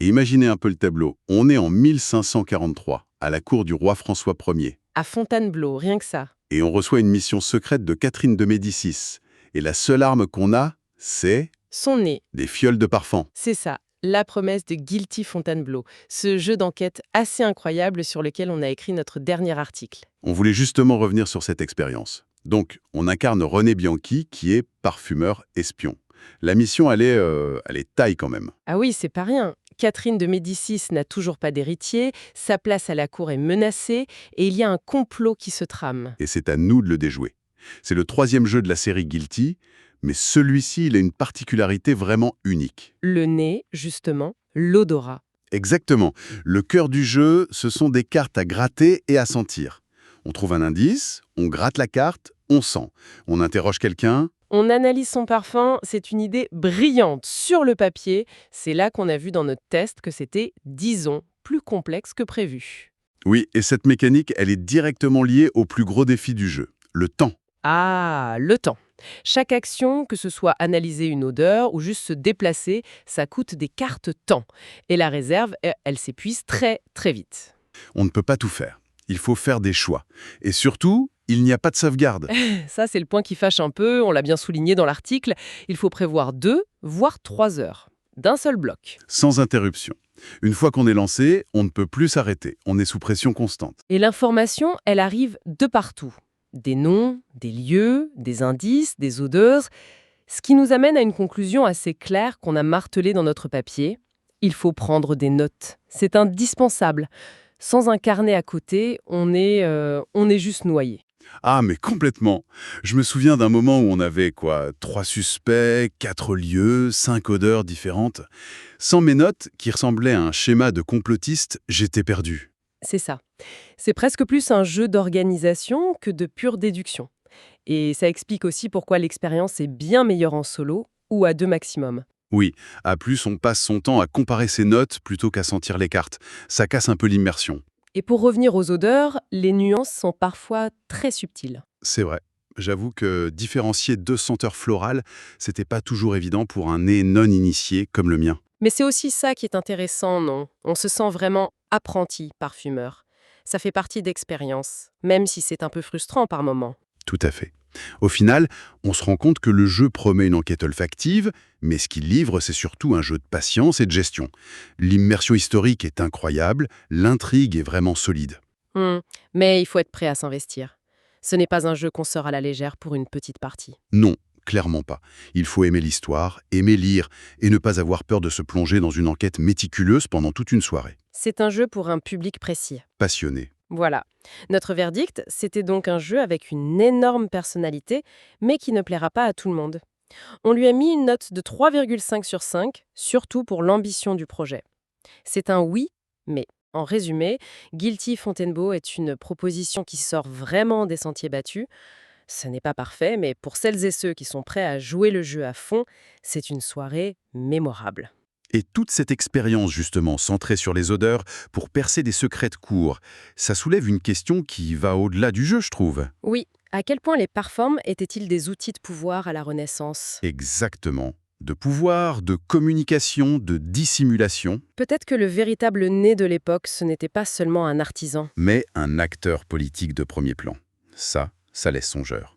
Et imaginez un peu le tableau. On est en 1543, à la cour du roi François Ier. À Fontainebleau, rien que ça. Et on reçoit une mission secrète de Catherine de Médicis. Et la seule arme qu'on a, c'est Son nez, des fioles de parfum. c'est ça. La promesse de Guilty Fontainebleau, ce jeu d'enquête assez incroyable sur lequel on a écrit notre dernier article. On voulait justement revenir sur cette expérience. Donc, on incarne René Bianchi, qui est parfumeur espion. La mission, elle est taille quand même. Ah oui, c'est pas rien. Catherine de Médicis n'a toujours pas d'héritier, sa place à la cour est menacée, et il y a un complot qui se trame. Et c'est à nous de le déjouer. C'est le 3e jeu de la série Guilty, mais celui-ci, il a une particularité vraiment unique. Le nez, justement, l'odorat. Exactement. Le cœur du jeu, ce sont des cartes à gratter et à sentir. On trouve un indice, on gratte la carte, on sent. On interroge quelqu'un. On analyse son parfum, c'est une idée brillante sur le papier. C'est là qu'on a vu dans notre test que c'était, disons, plus complexe que prévu. Oui, et cette mécanique, elle est directement liée au plus gros défi du jeu, le temps. Ah, le temps. Chaque action, que ce soit analyser une odeur ou juste se déplacer, ça coûte des cartes temps. Et la réserve, elle s'épuise très, très vite. On ne peut pas tout faire. Il faut faire des choix. Et surtout, il n'y a pas de sauvegarde. Ça, c'est le point qui fâche un peu, on l'a bien souligné dans l'article. Il faut prévoir 2, voire 3 heures, d'un seul bloc. Sans interruption. Une fois qu'on est lancé, on ne peut plus s'arrêter. On est sous pression constante. Et l'information, elle arrive de partout. Des noms, des lieux, des indices, des odeurs. Ce qui nous amène à une conclusion assez claire qu'on a martelée dans notre papier. Il faut prendre des notes. C'est indispensable. Sans un carnet à côté, on est juste noyé. Ah, mais complètement. Je me souviens d'un moment où on avait, 3 suspects, 4 lieux, 5 odeurs différentes. Sans mes notes, qui ressemblaient à un schéma de complotiste, j'étais perdu. C'est ça. C'est presque plus un jeu d'organisation que de pure déduction. Et ça explique aussi pourquoi l'expérience est bien meilleure en solo ou à 2 maximum. Oui, à plus on passe son temps à comparer ses notes plutôt qu'à sentir les cartes. Ça casse un peu l'immersion. Et pour revenir aux odeurs, les nuances sont parfois très subtiles. C'est vrai. J'avoue que différencier 2 senteurs florales, c'était pas toujours évident pour un nez non initié comme le mien. Mais c'est aussi ça qui est intéressant, non? On se sent vraiment apprenti parfumeur. Ça fait partie d'expérience, même si c'est un peu frustrant par moments. Tout à fait. Au final, on se rend compte que le jeu promet une enquête olfactive, mais ce qu'il livre, c'est surtout un jeu de patience et de gestion. L'immersion historique est incroyable, l'intrigue est vraiment solide. Mais il faut être prêt à s'investir. Ce n'est pas un jeu qu'on sort à la légère pour une petite partie. Non, clairement pas. Il faut aimer l'histoire, aimer lire, et ne pas avoir peur de se plonger dans une enquête méticuleuse pendant toute une soirée. C'est un jeu pour un public précis. Passionné. Voilà. Notre verdict, c'était donc un jeu avec une énorme personnalité, mais qui ne plaira pas à tout le monde. On lui a mis une note de 3,5 sur 5, surtout pour l'ambition du projet. C'est un oui, mais en résumé, Guilty Fontainebleau est une proposition qui sort vraiment des sentiers battus. Ce n'est pas parfait, mais pour celles et ceux qui sont prêts à jouer le jeu à fond, c'est une soirée mémorable. Et toute cette expérience, justement, centrée sur les odeurs, pour percer des secrets de cour, ça soulève une question qui va au-delà du jeu, je trouve. Oui, à quel point les parfums étaient-ils des outils de pouvoir à la Renaissance? Exactement. De pouvoir, de communication, de dissimulation, Peut-être que le véritable nez de l'époque, ce n'était pas seulement un artisan. mais un acteur politique de premier plan. Ça laisse songeur.